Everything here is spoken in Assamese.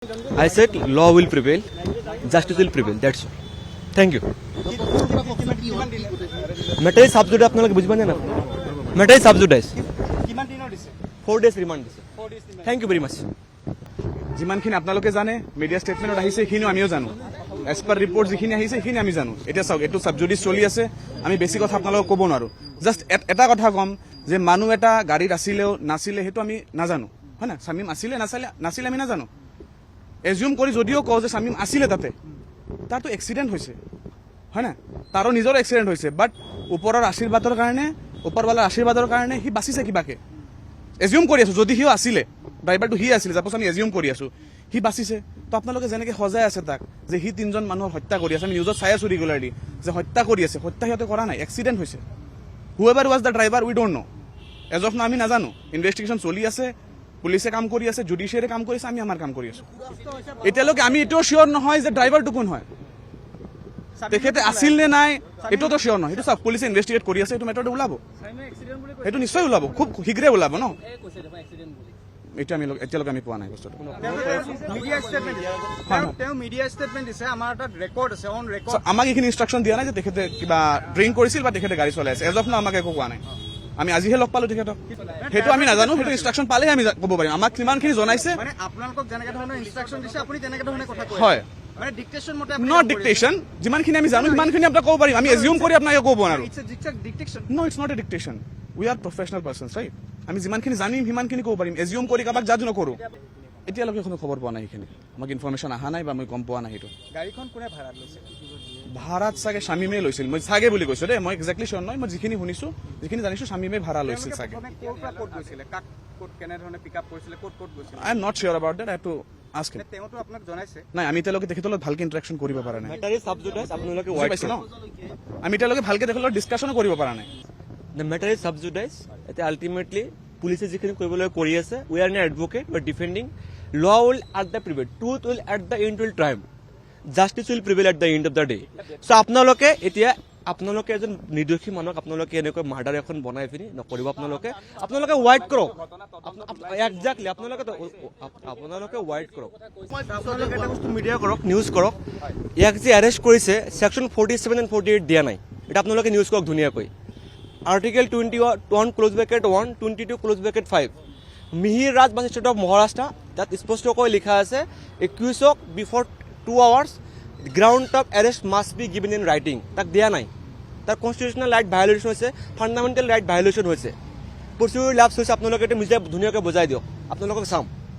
I said law will prevail, justice will prevail. That's all. Thank you. Matter is subjudice. আপনারা বুঝবেন না matter is subjudice. 4 days remand দিছে. Thank you very much. যিমানখিনি আপোনালোকে জানে মিডিয়া ষ্টেটমেণ্টত আহিছে সেইখিনিও আমিও জানো এজ পাৰ ৰিপৰ্ট যিখিনি আহিছে সেইখিনি আমি জানো এতিয়া চাওক এইটো ছাবজুডিচ চলি আছে আমি বেছি কথা আপোনালোকক ক'ব নোৱাৰো জাষ্ট এটা কথা ক'ম যে মানুহ এটা গাড়ীত আছিলেও নাছিলে সেইটো আমি নাজানো হয় না শামিম আছিলে নাছিলে আমি নাজানো এজিউম কৰি যদিও কওঁ যে শামিম আছিলে তাতে তাৰতো এক্সিডেণ্ট হৈছে হয় না তাৰো নিজৰ এক্সিডেণ্ট হৈছে বাট ওপৰৰ আশীৰ্বাদৰ কাৰণে সি বাচিছে কিবাকে এজিউম কৰি আছো যদি সিও আছিলে ড্ৰাইভাৰটো সি আছিলে চাপ'জ আমি এজিউম কৰি আছো সি বাচিছে তো আপোনালোকে যেনেকৈ সজাই আছে তাক যে সি 3জন মানুহৰ হত্যা কৰি আছে আমি নিউজত চাই আছো ৰেগুলাৰলি যে হত্যা কৰি আছে হত্যা সিহঁতে কৰা নাই এক্সিডেণ্ট হৈছে however was the driver we don't know age of now আমি নাজানো ইনভেষ্টিগেশ্যন চলি আছে পুলিচে কাম কৰি আছে জুডিচিয়াৰে কাম কৰি আছে আমি আমাৰ কাম কৰি আছো এতিয়ালৈকে আমি এতিয়াও চিয়ৰ নহয় যে ড্ৰাইভাৰটো কোন হয় তেখেতে আছিল নে নাই এইটোতো চিয়ৰ নহয় সেইটো চাওক পুলিচে ইনভেষ্টিগেট কৰি আছে এইটো মেটাৰটো ওলাব সেইটো নিশ্চয় ওলাব খুব শীঘ্ৰে ওলাব ন এইটো আমি এতিয়ালৈকে আমি পোৱা নাই বস্তুটো আমাক এইখিনি ইনষ্ট্ৰাকশ্যন দিয়া নাই যে তেখেতে কিবা ড্ৰিংক কৰিছিল বা তেখেতে গাড়ী চলাই আছে এজ অফ নাও আমাক একো কোৱা নাই আমি আজিহে লগ পালো তেখেতক সেইটো আমি নাজানো সেইটো ইনষ্ট্ৰাকশ্যন পালেহে আমি ক'ব পাৰিম আমাক কিমানখিনি জনাইছে হয় নট ডিক্টেশ্যন যিমানখিনি আমি জানো সিমানখিনি আপোনাক ক'ব পাৰিম আমি এজিউম কৰি আপোনাক ক'ব নোৱাৰো no it's not a dictation we are professional persons right আমি যিমানখিনি জানিম সিমানখিনি ক'ব পাৰিম এজিউম কৰি কাৰোবাক জাজ নকৰোঁ এতিয়ালৈকে কোনো খবৰ পোৱা নাই সেইখিনি আমাক ইনফৰমেশ্যন অহা নাই বা মই গম পোৱা নাই সেইটো গাড়ীখন কোনে ভাড়াত লৈছে ভাড়াত চাগে শামিমে লৈছিল মই চাগে বুলি কৈছো দেই মই একজেক্টলি চিয়ৰ নহয় মই যিখিনি শুনিছো যিখিনি জানিছো শামিমে ভাড়া লৈছিল চাগে I am not sure about that I have to ask him তেওঁতো আপোনাক জনাইছে নাই আমি এতিয়ালৈকে তেখেতৰ লগত ভালকে ইণ্টাৰেকশ্যন কৰিব পৰা নাই Matter is subjudice. আপোনালোকে বুজি পাইছে ন আমি এতিয়ালৈকে ভালকে তেখেতৰ লগত ডিছকাশ্যনো কৰিব পৰা নাই The matter is subjudice. এতিয়া ultimately পুলিচে যিখিনি কৰিবলৈ কৰি আছে we are not advocate but defending law will at the prevail truth will at the end will triumph justice will prevail at the end of the day so আপোনালোকে এতিয়া আপোনালোকে এজন নিৰ্দোষী মানুহক আপোনালোকে এনেকৈ মাৰ্ডাৰ এখন বনাই পিনি নকৰিব আপোনালোকে ৱাইট কৰক একজাক্টলি আপোনালোকে ৱাইট কৰক আপোনালোকে এটা বস্তু মিডিয়া কৰক নিউজ কৰক ইয়াক যে এৰেষ্ট কৰিছে ছেকশ্যন 47 and 48 দিয়া নাই এটা আপোনালোকে নিউজ কৰক ধুনীয়াকৈ article 21 close bracket 1 22 close bracket 5 Mihir Raj বাছ ষ্টেট অফ মহাৰাষ্ট্ৰ তাত স্পষ্টকৈ লিখা আছে একিউজক before 2 hours ground of arrest must be given in writing তাক দিয়া নাই তাৰ কনষ্টিটিউচনেল ৰাইট ভায়োলেশ্যন হৈছে ফাণ্ডামেণ্টেল ৰাইট ভায়োলেশ্যন হৈছে প্ৰচিডিউৰ লাভছ হৈছে আপোনালোকে এইটো নিজে ধুনীয়াকৈ বুজাই দিয়ক আপোনালোকক চাম